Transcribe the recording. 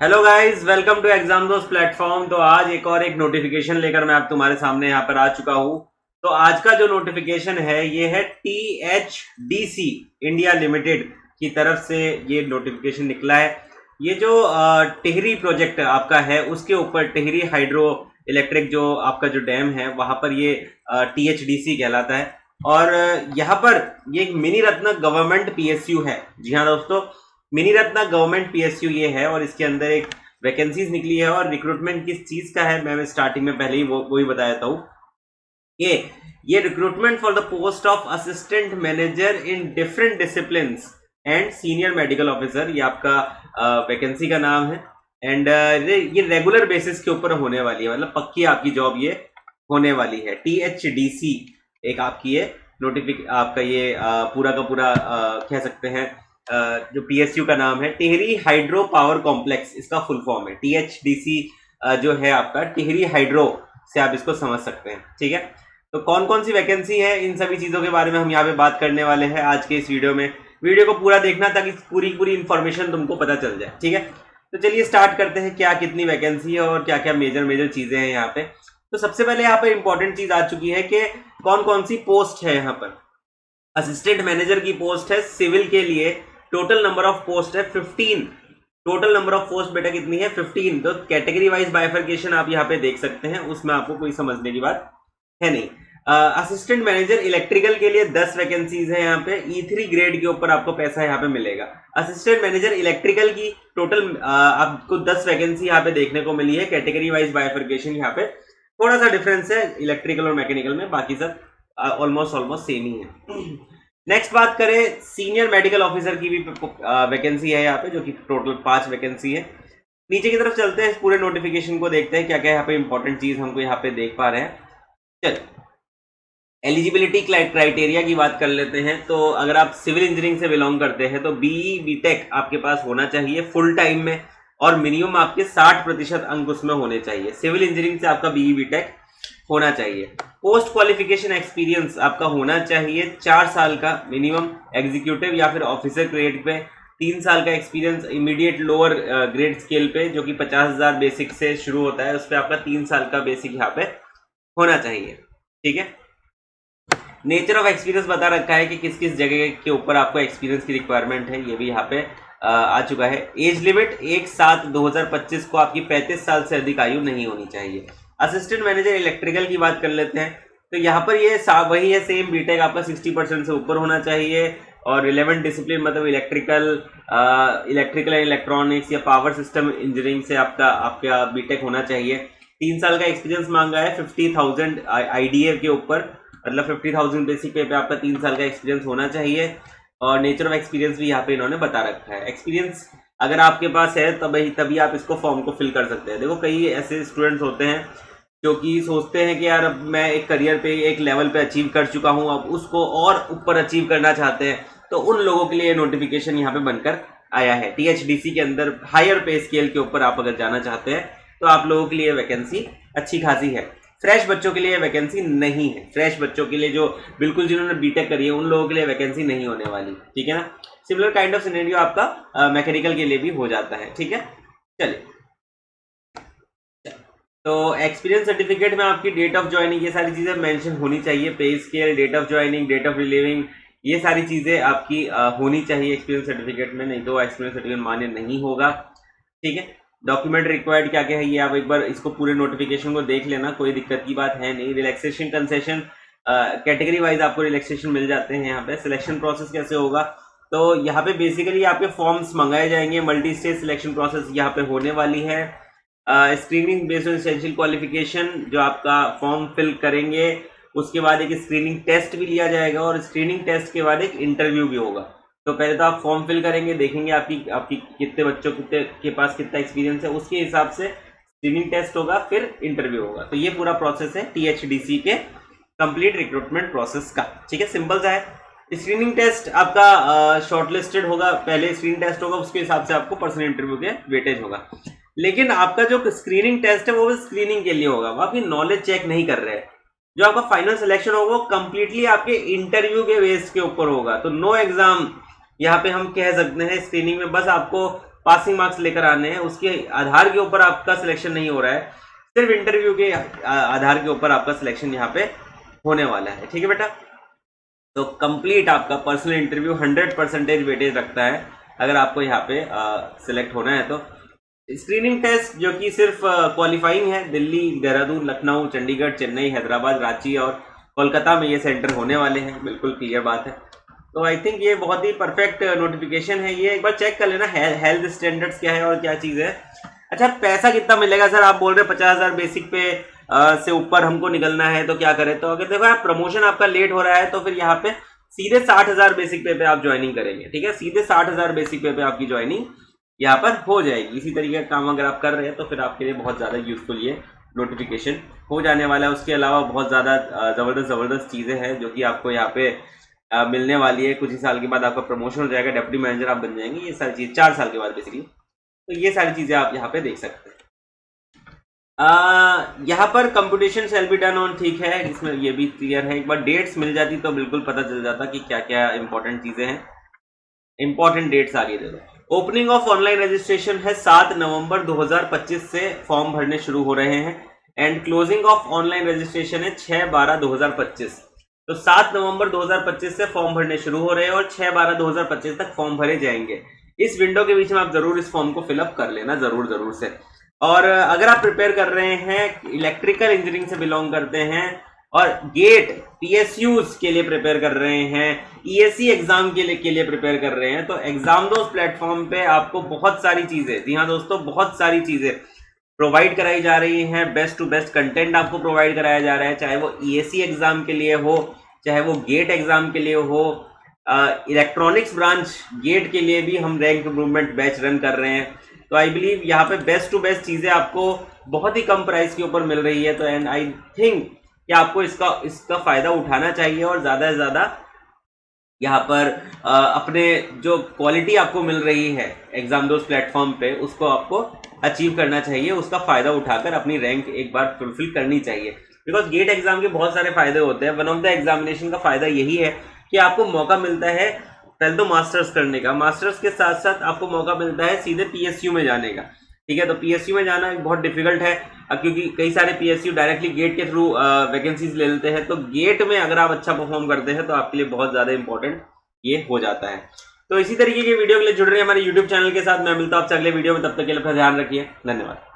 Hello guys, welcome to exam Dost platform. तो आज एक नोटिफिकेशन लेकर मैं आप तुम्हारे सामने यहाँ पर आ चुका हूँ। तो आज का जो नोटिफिकेशन है ये है THDC इंडिया लिमिटेड की तरफ से ये नोटिफिकेशन निकला है। ये जो टिहरी प्रोजेक्ट आपका है उसके ऊपर टिहरी हाइड्रो इलेक्ट्रिक जो आपका जो डैम है वहां पर ये THDC कहलाता है। और यहाँ पर ये एक मिनी रत्न गवर्नमेंट PSU है। जी हाँ दोस्तों, मिनी रत्ना गवर्नमेंट PSU ये है और इसके अंदर एक वैकेंसीज निकली है। और रिक्रूटमेंट किस चीज का है मैं स्टार्टिंग में पहले ही वो ही बता देता हूँ। ये recruitment for the post of assistant manager in different discipline and senior medical officer, ये आपका वैकेंसी का नाम है। एंड ये रेगुलर बेसिस के ऊपर होने वाली है, मतलब पक्की आपकी जॉब ये होने वाली है। THDC एक आपकी ये आपका ये पूरा का पूरा कह सकते हैं जो PSU का नाम है टिहरी हाइड्रो पावर कॉम्प्लेक्स, इसका फुल फॉर्म है। THDC जो है आपका टिहरी हाइड्रो से आप इसको समझ सकते हैं। ठीक है, तो कौन कौन सी वैकेंसी है इन सभी चीजों के बारे में हम यहाँ पे बात करने वाले हैं आज के इस वीडियो में। वीडियो को पूरा देखना ताकि पूरी इंफॉर्मेशन तुमको पता चल जाए। ठीक है, तो चलिए स्टार्ट करते हैं क्या कितनी वैकेंसी है और क्या क्या मेजर चीजें हैं यहाँ पे। तो सबसे पहले यहाँ पे इंपॉर्टेंट चीज आ चुकी है कि कौन कौन सी पोस्ट है। यहाँ पर असिस्टेंट मैनेजर की पोस्ट है सिविल के लिए। टोटल नंबर ऑफ पोस्ट है 15। टोटल नंबर ऑफ पोस्ट बेटा कितनी है? 15। तो कैटेगरी वाइज बाइफर्केशन आप यहाँ पे देख सकते हैं, उसमें आपको कोई समझने की बात है नहीं। असिस्टेंट मैनेजर इलेक्ट्रिकल के लिए 10 वैकेंसीज है। यहाँ पे E3 ग्रेड के ऊपर आपको पैसा यहाँ पे मिलेगा। असिस्टेंट मैनेजर इलेक्ट्रिकल की टोटल आपको 10 वैकेंसी यहाँ पे देखने को मिली है। कैटेगरी वाइज बाइफर्केशन यहाँ पे थोड़ा सा डिफरेंस है इलेक्ट्रिकल और मैकेनिकल में, बाकी सब ऑलमोस्ट सेम ही है। नेक्स्ट बात करें सीनियर मेडिकल ऑफिसर की भी वैकेंसी है यहाँ पे, जो कि टोटल 5 वैकेंसी है। नीचे की तरफ चलते हैं, इस पूरे नोटिफिकेशन को देखते हैं क्या क्या यहाँ पे इंपॉर्टेंट चीज हमको यहाँ पे देख पा रहे हैं। चल एलिजिबिलिटी क्राइटेरिया की बात कर लेते हैं। तो अगर आप सिविल इंजीनियरिंग से बिलोंग करते हैं तो BE BTech आपके पास होना चाहिए फुल टाइम में, और मिनिमम आपके 60% अंक उसमें होने चाहिए। सिविल इंजीनियरिंग से आपका BE BTech होना चाहिए। पोस्ट क्वालिफिकेशन एक्सपीरियंस आपका होना चाहिए 4 साल का मिनिमम, एग्जीक्यूटिव या फिर ऑफिसर ग्रेड पे 3 साल का experience, immediate lower grade scale पे जो कि 50,000 बेसिक से शुरू होता है, उस पर आपका 3 साल का बेसिक यहाँ पे होना चाहिए। ठीक है, नेचर ऑफ एक्सपीरियंस बता रखा है कि किस किस जगह के ऊपर आपको एक्सपीरियंस की रिक्वायरमेंट है, ये भी यहाँ पे आ चुका है। एज लिमिट 1/7/2025 को आपकी 35 साल से अधिक आयु नहीं होनी चाहिए। असिस्टेंट मैनेजर इलेक्ट्रिकल की बात कर लेते हैं, तो यहाँ पर ये वही है सेम, बीटेक आपका 60% से ऊपर होना चाहिए, और रिलेवेंट डिसिप्लिन मतलब इलेक्ट्रिकल एंड इलेक्ट्रॉनिक्स या पावर सिस्टम इंजीनियरिंग से आपका बीटेक होना चाहिए। 3 साल का एक्सपीरियंस मांगा है 50,000 IDA के ऊपर, मतलब 50,000 बेसिक पे आपका 3 साल का एक्सपीरियंस होना चाहिए। और नेचर ऑफ एक्सपीरियंस भी यहाँ पे इन्होंने बता रखा है। एक्सपीरियंस अगर आपके पास है तभी आप इसको फॉर्म को फिल कर सकते हैं। देखो कई ऐसे स्टूडेंट्स होते हैं जो कि सोचते हैं कि यार अब मैं एक करियर पे एक लेवल पे अचीव कर चुका हूं, अब उसको और ऊपर अचीव करना चाहते हैं, तो उन लोगों के लिए नोटिफिकेशन यहाँ पे बनकर आया है। THDC के अंदर हायर पे स्केल के ऊपर आप अगर जाना चाहते हैं तो आप लोगों के लिए वैकेंसी अच्छी खासी है। फ्रेश बच्चों के लिए वैकेंसी नहीं है। फ्रेश बच्चों के लिए जो बिल्कुल जिन्होंने बीटेक करी है उन लोगों के लिए वैकेंसी नहीं होने वाली। ठीक है ना, सिमिलर काइंड ऑफ सिनेरियो आपका मैकेनिकल के लिए भी हो जाता है। ठीक है, चलिए तो एक्सपीरियंस सर्टिफिकेट में आपकी डेट ऑफ ज्वाइनिंग ये सारी चीजें मेंशन होनी चाहिए। Pay scale, date of joining, date of relieving, ये सारी चीजें आपकी होनी चाहिए एक्सपीरियंस सर्टिफिकेट में, नहीं तो एक्सपीरियंस सर्टिफिकेट मान्य नहीं होगा। ठीक है, डॉक्यूमेंट रिक्वायर्ड क्या क्या है ये आप एक बार इसको पूरे नोटिफिकेशन को देख लेना, कोई दिक्कत की बात है नहीं। रिलैक्सेशन कंसेशन कैटेगरी वाइज आपको रिलैक्सेशन मिल जाते हैं। यहाँ पे सिलेक्शन प्रोसेस कैसे होगा, तो यहाँ पे बेसिकली आपके फॉर्म्स मंगाए जाएंगे। मल्टी स्टेज सिलेक्शन प्रोसेस यहाँ पे होने वाली है। Screening based on essential qualification, जो आपका फॉर्म फिल करेंगे उसके बाद एक स्क्रीनिंग टेस्ट भी लिया जाएगा, और स्क्रीनिंग टेस्ट के बाद एक इंटरव्यू भी होगा। तो पहले तो आप फॉर्म फिल करेंगे, देखेंगे आपकी कितने बच्चों के पास कितना एक्सपीरियंस है, उसके हिसाब से स्क्रीनिंग टेस्ट होगा, फिर इंटरव्यू होगा। तो ये पूरा प्रोसेस है THDC के कंप्लीट रिक्रूटमेंट प्रोसेस का। ठीक है, सिंपल सा है। स्क्रीनिंग टेस्ट आपका शॉर्टलिस्टेड होगा, पहले स्क्रीनिंग टेस्ट होगा, उसके हिसाब से आपको पर्सनल इंटरव्यू के वेटेज होगा। लेकिन आपका जो स्क्रीनिंग टेस्ट है वो भी स्क्रीनिंग के लिए होगा, वो आपकी नॉलेज चेक नहीं कर रहे हैं। जो आपका फाइनल सिलेक्शन होगा वो कंप्लीटली आपके इंटरव्यू के बेस के ऊपर होगा। तो नो एग्जाम यहाँ पे हम कह सकते हैं स्क्रीनिंग में, बस आपको पासिंग मार्क्स लेकर आने हैं, उसके आधार के ऊपर आपका सिलेक्शन नहीं हो रहा है, सिर्फ इंटरव्यू के आधार के ऊपर आपका सिलेक्शन यहाँ पे होने वाला है। ठीक है बेटा, तो कंप्लीट आपका पर्सनल इंटरव्यू 100% वेटेज रखता है अगर आपको यहाँ पे सिलेक्ट होना है। तो स्क्रीनिंग टेस्ट जो कि सिर्फ क्वालिफाइंग है, दिल्ली, देहरादून, लखनऊ, चंडीगढ़, चेन्नई, हैदराबाद, रांची और कोलकाता में ये सेंटर होने वाले हैं, बिल्कुल क्लियर बात है। तो आई थिंक ये बहुत ही परफेक्ट नोटिफिकेशन है। ये एक बार चेक कर लेना हेल्थ स्टैंडर्ड्स क्या है और क्या चीज़ है। अच्छा, पैसा कितना मिलेगा सर? आप बोल रहे हैं 50,000 बेसिक पे से ऊपर हमको निकलना है तो क्या करें? तो अगर देखो आप प्रमोशन आपका लेट हो रहा है तो फिर यहाँ पे सीधे 60,000 बेसिक पे आप ज्वाइनिंग करेंगे। ठीक है, सीधे 60,000 बेसिक पे आप ज्वाइनिंग यहाँ पर हो जाएगी। इसी तरीके का काम अगर आप कर रहे हैं तो फिर आपके लिए बहुत ज़्यादा यूजफुल ये नोटिफिकेशन हो जाने वाला है। उसके अलावा बहुत ज़्यादा ज़बरदस्त चीज़ें हैं जो कि आपको यहाँ पे मिलने वाली है। कुछ ही साल के बाद आपका प्रमोशन हो जाएगा, डेप्यूटी मैनेजर आप बन जाएंगे, ये सारी चीज़ 4 साल के बाद बेसिकली। तो ये सारी चीज़ें आप यहाँ पे देख सकते हैं। यहाँ पर computation shall be done on, ठीक है, इसमें ये भी क्लियर है। एक बार डेट्स मिल जाती तो बिल्कुल पता चल जाता कि क्या क्या इंपॉर्टेंट चीज़ें हैं। इंपॉर्टेंट डेट्स आगे दे दो। ओपनिंग ऑफ ऑनलाइन रजिस्ट्रेशन है 7 नवंबर 2025 से फॉर्म भरने शुरू हो रहे हैं and closing of online registration है 6/12/2025। तो 7 नवंबर 2025 से फॉर्म भरने शुरू हो रहे हैं और 6/12/2025 तक फॉर्म भरे जाएंगे। इस विंडो के बीच में आप जरूर इस फॉर्म को फिलअप कर लेना, जरूर से। और अगर आप प्रिपेयर कर रहे हैं, इलेक्ट्रिकल इंजीनियरिंग से बिलोंग करते हैं और गेट पीएसयूज के लिए प्रिपेयर कर रहे हैं, ईएससी एग्जाम के लिए प्रिपेयर कर रहे हैं, तो एग्जामडोज प्लेटफॉर्म पे आपको बहुत सारी चीजें, जी हाँ दोस्तों, बहुत सारी चीजें प्रोवाइड कराई जा रही हैं। बेस्ट टू बेस्ट कंटेंट आपको प्रोवाइड कराया जा रहा है, चाहे वो ईएससी एग्जाम के लिए हो, चाहे वो गेट एग्जाम के लिए हो। इलेक्ट्रॉनिक्स ब्रांच गेट के लिए भी हम रैंक इम्प्रूवमेंट बैच रन कर रहे हैं। तो आई बिलीव यहाँ पे बेस्ट टू बेस्ट चीजें आपको बहुत ही कम प्राइस के ऊपर मिल रही है। तो एंड आई थिंक कि आपको इसका फायदा उठाना चाहिए और ज्यादा से ज्यादा यहाँ पर अपने जो क्वालिटी आपको मिल रही है एग्जामडोज प्लेटफॉर्म पे, उसको आपको अचीव करना चाहिए, उसका फायदा उठाकर अपनी रैंक एक बार फुलफिल करनी चाहिए। बिकॉज गेट एग्जाम के बहुत सारे फायदे होते हैं। वन ऑफ द एग्जामिनेशन का फायदा यही है कि आपको मौका मिलता है पहले तो मास्टर्स करने का, मास्टर्स के साथ साथ आपको मौका मिलता है सीधे पीएसयू में जाने का। ठीक है, तो पीएसयू में जाना बहुत डिफिकल्ट है क्योंकि कई सारे पीएसयू डायरेक्टली गेट के थ्रू वैकेंसीज ले लेते हैं। तो गेट में अगर आप अच्छा परफॉर्म करते हैं तो आपके लिए बहुत ज्यादा इंपॉर्टेंट ये हो जाता है। तो इसी तरीके के वीडियो के लिए जुड़ रहे हैं हमारे यूट्यूब चैनल के साथ। मैं मिलता हूं आपसे अगले वीडियो में, तब तक के लिए अपना ध्यान रखिए। धन्यवाद।